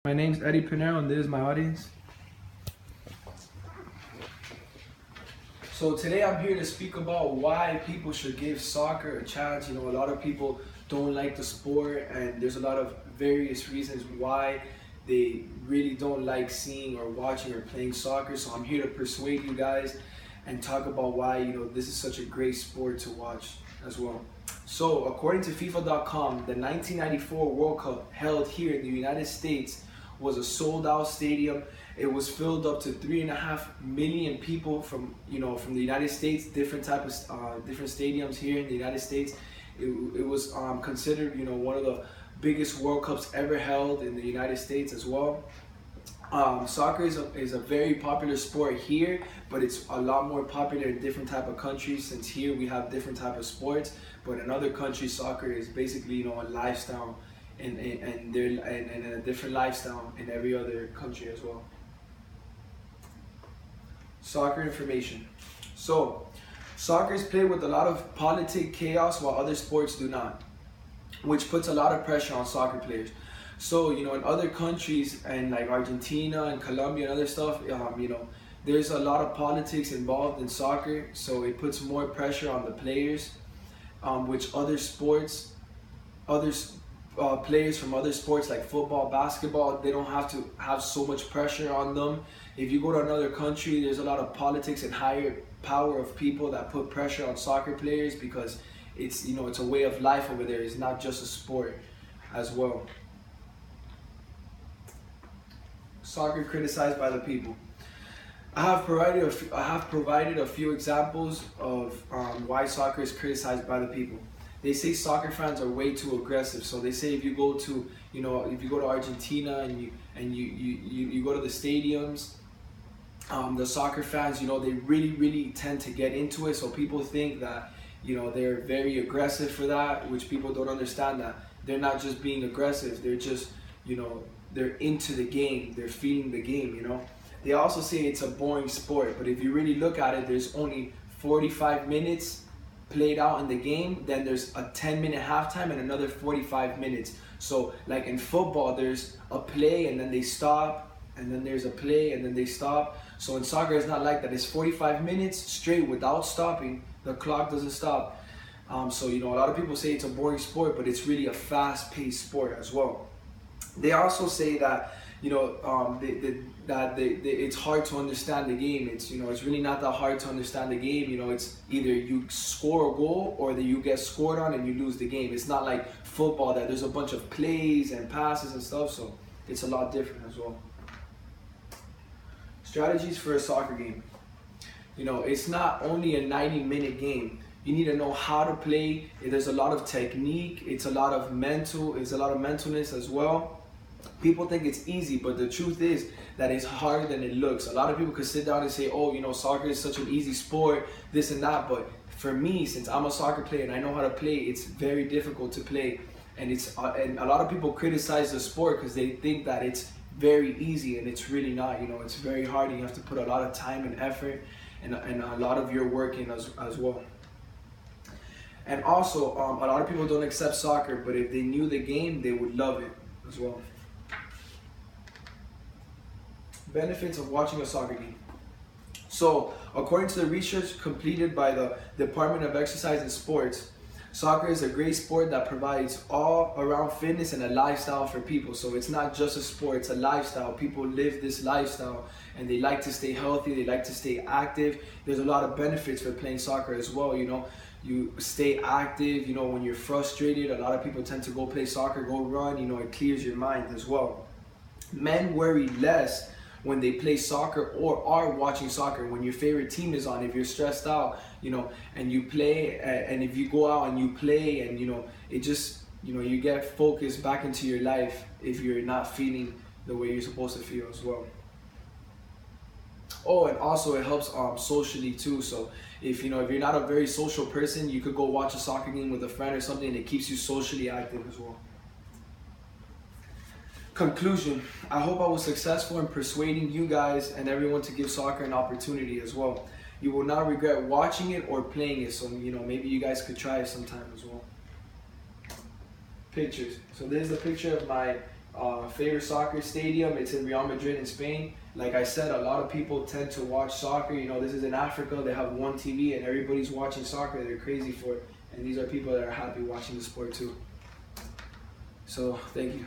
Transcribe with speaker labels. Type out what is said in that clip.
Speaker 1: My name's Eddie Pinero and this is my audience. So today I'm here to speak about why people should give soccer a chance. You know, a lot of people don't like the sport and there's a lot of various reasons why they really don't like seeing or watching or playing soccer. So I'm here to persuade you guys and talk about why, you know, this is such a great sport to watch as well. So according to FIFA.com, the 1994 World Cup held here in the United States was a sold out stadium. It was filled up to 3.5 million people from the United States, different stadiums here in the United States. It was considered one of the biggest World Cups ever held in the United States as well. Soccer is a very popular sport here, but it's a lot more popular in different type of countries, since here we have different type of sports, but in other countries soccer is basically a lifestyle and a different lifestyle in every other country as well. Soccer information. So soccer is played with a lot of politic chaos while other sports do not, which puts a lot of pressure on soccer players. So in other countries and like Argentina and Colombia and other stuff, there's a lot of politics involved in soccer, so it puts more pressure on the players, which players from other sports like football, basketball, they don't have to have so much pressure on them. If you go to another country, there's a lot of politics and higher power of people that put pressure on soccer players because it's it's a way of life over there. It's not just a sport as well. Soccer criticized by the people. I have provided a few examples of why soccer is criticized by the people. They say soccer fans are way too aggressive. So they say if you go to Argentina and you go to the stadiums, the soccer fans, they really tend to get into it. So people think that they're very aggressive for that, which people don't understand that they're not just being aggressive. They're just they're into the game. They're feeling the game. They also say it's a boring sport, but if you really look at it, there's only 45 minutes played out in the game, then there's a 10-minute halftime and another 45 minutes. So like in football, there's a play and then they stop, and then there's a play and then they stop. So in soccer, it's not like that. It's 45 minutes straight without stopping. The clock doesn't stop. So a lot of people say it's a boring sport, but it's really a fast-paced sport as well. They also say that it's hard to understand the game. It's really not that hard to understand the game. It's either you score a goal or that you get scored on and you lose the game. It's not like football that there's a bunch of plays and passes and stuff, so it's a lot different as well. Strategies for a soccer game. It's not only a 90-minute game. You need to know how to play. There's a lot of technique. It's a lot of mentalness as well. People think it's easy, but the truth is that it's harder than it looks. A lot of people could sit down and say, oh, soccer is such an easy sport, this and that. But for me, since I'm a soccer player and I know how to play, it's very difficult to play. And and a lot of people criticize the sport because they think that it's very easy, and it's really not. It's very hard. You have to put a lot of time and effort and a lot of your work in as well. And also, a lot of people don't accept soccer, but if they knew the game, they would love it as well. Benefits of watching a soccer game. So, according to the research completed by the Department of Exercise and Sports, soccer is a great sport that provides all-around fitness and a lifestyle for people. So it's not just a sport, it's a lifestyle. People live this lifestyle and they like to stay healthy, they like to stay active. There's a lot of benefits for playing soccer as well. You stay active, when you're frustrated, a lot of people tend to go play soccer, go run, it clears your mind as well. Men worry less when they play soccer or are watching soccer. When your favorite team is on, if you're stressed out, and you play, and if you go out and you play, and it just, you get focused back into your life if you're not feeling the way you're supposed to feel as well. Oh, and also it helps socially too. So if you're not a very social person, you could go watch a soccer game with a friend or something, and it keeps you socially active as well. Conclusion. I hope I was successful in persuading you guys and everyone to give soccer an opportunity as well. You will not regret watching it or playing it, so maybe you guys could try it sometime as well. Pictures. So there's a picture of my Favorite soccer stadium, it's in Real Madrid in Spain. Like I said, a lot of people tend to watch soccer. You know, this is in Africa, they have one TV and everybody's watching soccer. They're crazy for it. And these are people that are happy watching the sport too. So, thank you.